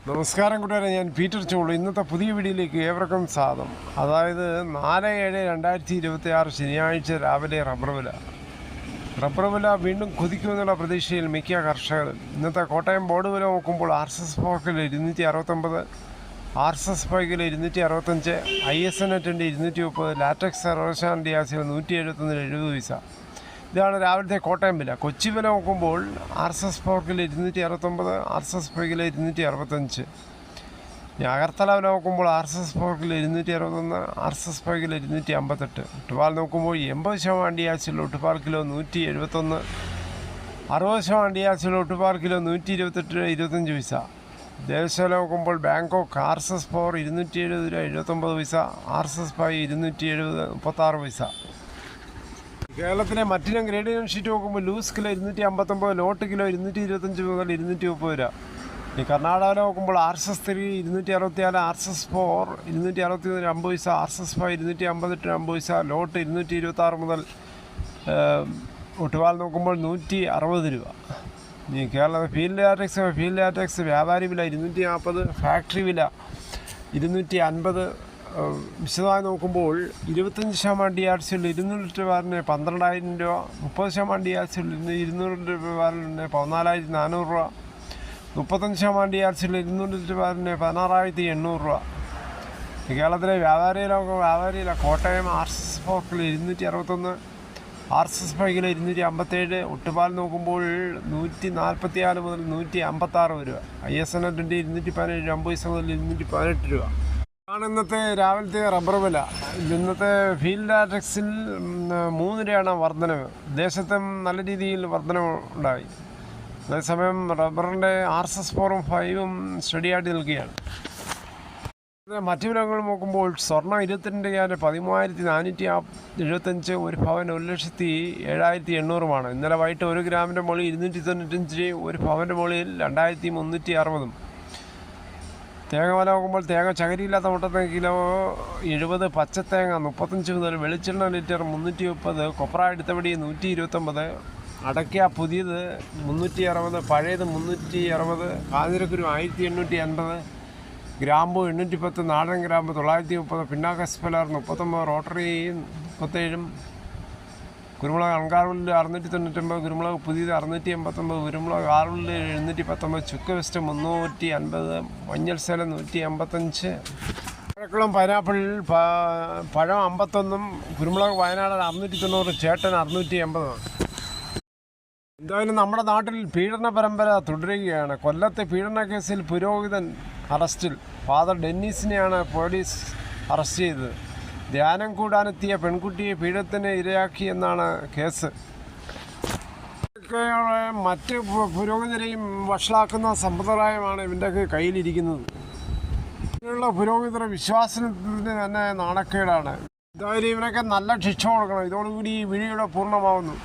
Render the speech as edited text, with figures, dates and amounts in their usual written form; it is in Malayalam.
നമസ്കാരം കൂട്ടുകാരെ, ഞാൻ പീറ്റർ ചോളു. ഇന്നത്തെ പുതിയ വീഡിയോയിലേക്ക് ഏവർക്കും സ്വാഗതം. അതായത് 4/7/2026 ശനിയാഴ്ച രാവിലെ റബ്ബർ വില വീണ്ടും കുതിക്കുമെന്നുള്ള പ്രതീക്ഷയിൽ മിക്ക കർഷകരും. ഇന്നത്തെ കോട്ടയം ബോർഡ് വില നോക്കുമ്പോൾ RSS പോർക്കിൽ 269, RSS പൈക്കിൽ 265, ISN നെറ്റിൻ്റെ 230, ലാറ്റക്സ് സർവശാന്തിയാസിൽ 171.70 പൈസ. ഇതാണ് രാവിലത്തെ കോട്ടയം വില. കൊച്ചി വില നോക്കുമ്പോൾ RSS പോർക്കിൽ 269, RSS പൈക്കിൽ 265. അഗർത്തല വില നോക്കുമ്പോൾ RSS പോർക്കിൽ 261, RSS പൈക്കിൽ 258. ഒട്ടുപാൽ നോക്കുമ്പോൾ 80% ഡിയാസിൽ ഒട്ടുപാൽ കിലോ 171, 60% ഡിയാസിൽ ഒട്ടുപാൽ കിലോ 128.25 പൈസ. ദേശവില നോക്കുമ്പോൾ ബാങ്കോക്ക് RSS പോർ 270.79 പൈസ, RSS പൈ 270.36 പൈസ. കേരളത്തിലെ മറ്റിനം ഗ്രേഡിയം ഷീറ്റ് നോക്കുമ്പോൾ ലൂസ് കിലോ 259, ലോട്ട് കിലോ 225 മുതൽ 230 രൂപ. കർണാടകയിൽ നോക്കുമ്പോൾ RSS 3 264, RSS 4 261.50 പൈസ, RSS 5 258.50 പൈസ, ലോട്ട് 226 മുതൽ ഒട്ടുപാൽ നോക്കുമ്പോൾ 160 രൂപ. കേരള ഫീൽഡ് ലാറ്റക്സ് വ്യാപാരി വില 240, ഫാക്ടറി വില 250. വിശദമായി നോക്കുമ്പോൾ 25% DRCയിൽ 200 ലിറ്റർ ബാരലിന് 12,000 രൂപ, 30% DRCയിൽ 200 ലിറ്റർ ബാരലിന് 14,400 രൂപ, 35% DRCയിൽ 200 ലിറ്റർ ബാരലിന് 16,800 രൂപ. കേരളത്തിലെ വ്യാപാരിയില കോട്ടയം RSS പോർക്കിൽ 261, RSS പൈക്കിൽ 257, ഒട്ടുപാൽ നോക്കുമ്പോൾ 144 മുതൽ 156 രൂപ, ISN നെറ്റിൻ്റെ 217, 50 പൈസ മുതൽ 218 രൂപ. ആണ് ഇന്നത്തെ രാവിലത്തെ റബ്ബർ വില. ഇന്നത്തെ ഫീൽഡ് ലാറ്റക്സിൽ 3 രൂപയാണ് വർധനവ്. ദേശത്തും നല്ല രീതിയിൽ വർധനവ് ഉണ്ടായി. അതേസമയം റബ്ബറിൻ്റെ RSS 4ഉം 5ഉം സ്റ്റഡിയായിട്ട് നിൽക്കുകയാണ്. മറ്റു വിലകൾ നോക്കുമ്പോൾ സ്വർണ്ണം 22 ക്യാരറ്റ് 13,475, ഒരു പവൻ 1,07,800. ഇന്നലെ വൈകിട്ട് 1 ഗ്രാമിൻ്റെ മുകളിൽ 295, ഒരു പവൻ്റെ മുകളിൽ 2,360. തേങ്ങ വില നോക്കുമ്പോൾ തേങ്ങ ചകരിയില്ലാത്ത മുട്ടത്തേങ്ങ കിലോ 70, പച്ചത്തേങ്ങ 35 മുതൽ, വെളിച്ചെണ്ണ ലിറ്റർ 330, കൊപ്ര എടുത്തപടി 129, അടയ്ക്ക പുതിയത് 360, പഴയത് 360, കാഞ്ഞിരക്കുരു 1880, ഗ്രാമ്പു 810, നാടൻ ഗ്രാമ്പു 930, പിന്നാക്കസ്പെലർ 39, റോട്ടറി 37, കുരുമുളക് അൺകാർവിൽ 699, കുരുമുളക് പുതിയത് 689, കുരുമുളക് ആറുള്ളിൽ 719, ചുക്ക് വെസ്റ്റ് 350, മഞ്ഞൾ സേലം 185, പഴക്കുളം പൈനാപ്പിൾ പഴം 51, കുരുമുളക് വയനാട് 690, ചേട്ടൻ 680. എന്തായാലും നമ്മുടെ നാട്ടിൽ പീഡന പരമ്പര തുടരുകയാണ്. കൊല്ലത്തെ പീഡന കേസിൽ പുരോഹിതൻ അറസ്റ്റിൽ. ഫാദർ ഡെന്നീസിനെയാണ് പോലീസ് അറസ്റ്റ് ചെയ്തത്. ധ്യാനം കൂടാനെത്തിയ പെൺകുട്ടിയെ പീഡനത്തിന് ഇരയാക്കിയെന്നാണ് കേസ്. മറ്റ് പുരോഹിതരെയും വഷളാക്കുന്ന സമ്പ്രദായമാണ് ഇവൻ്റെ കയ്യിലിരിക്കുന്നത്. ഇതിനുള്ള പുരോഹിതര വിശ്വാസത്തിന് തന്നെ നാണക്കേടാണ്. എന്തായാലും ഇവനൊക്കെ നല്ല ശിക്ഷ കൊടുക്കണം. ഇതോടുകൂടി ഈ വീഡിയോ പൂർണ്ണമാവുന്നു.